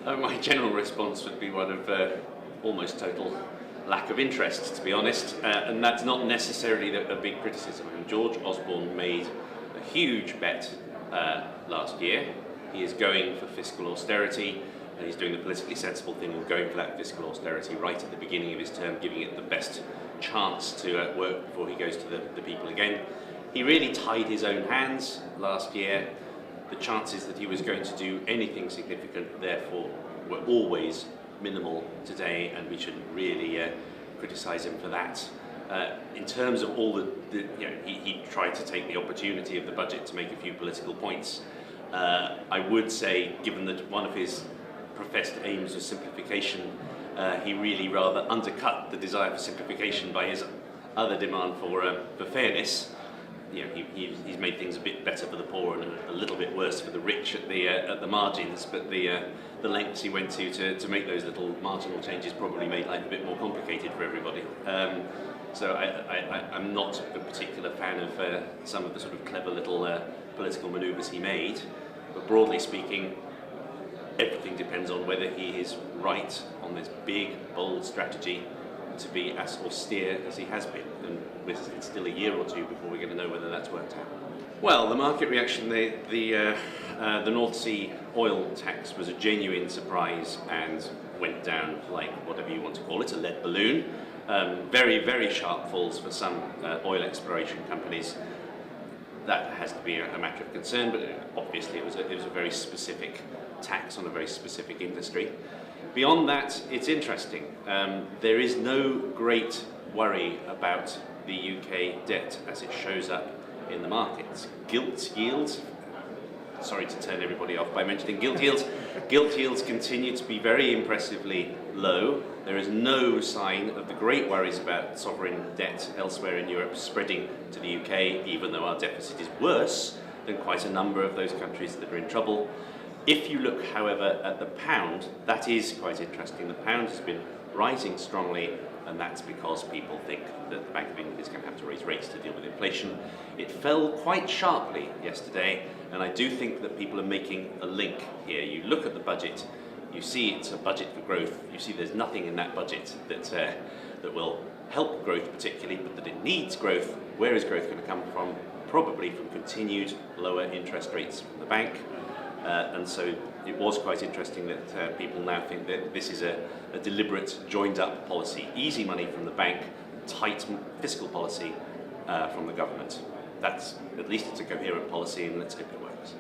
My general response would be one of almost total lack of interest, to be honest, and that's not necessarily a big criticism. I mean, George Osborne made a huge bet last year. He is going for fiscal austerity, and he's doing the politically sensible thing of going for that fiscal austerity right at the beginning of his term, giving it the best chance to work before he goes to the people again. He really tied his own hands last year. The chances that he was going to do anything significant, therefore, were always minimal today, and we shouldn't really criticise him for that. In terms of all he tried to take the opportunity of the budget to make a few political points. I would say, given that one of his professed aims was simplification, he really rather undercut the desire for simplification by his other demand for fairness. He's made things a bit better for the poor and a little bit worse for the rich at the margins, but the lengths he went to make those little marginal changes probably made life a bit more complicated for everybody. So I'm not a particular fan of some of the sort of clever little political manoeuvres he made, but broadly speaking, everything depends on whether he is right on this big, bold strategy to be as austere as he has been, and it's still a year or two before we're going to know whether that's worked out. Well, the market reaction, the North Sea oil tax was a genuine surprise and went down like whatever you want to call it, a lead balloon. Very, very sharp falls for some oil exploration companies. That has to be a matter of concern, but obviously it was a very specific tax on a very specific industry. Beyond that, it's interesting. There is no great worry about the UK debt as it shows up in the markets. Gilt yields, sorry to turn everybody off by mentioning gilt yields, gilt yields continue to be very impressively low. There is no sign of the great worries about sovereign debt elsewhere in Europe spreading to the UK, even though our deficit is worse than quite a number of those countries that are in trouble. If you look, however, at the pound, that is quite interesting. The pound has been rising strongly, and that's because people think that the Bank of England is going to have to raise rates to deal with inflation. It fell quite sharply yesterday, and I do think that people are making a link here. You look at the budget, you see it's a budget for growth, you see there's nothing in that budget that will help growth particularly, but that it needs growth. Where is growth going to come from? Probably from continued lower interest rates from the bank. And so it was quite interesting that people now think that this is a deliberate, joined-up policy. Easy money from the bank, tight fiscal policy from the government. That's, at least it's a coherent policy, and let's hope it works.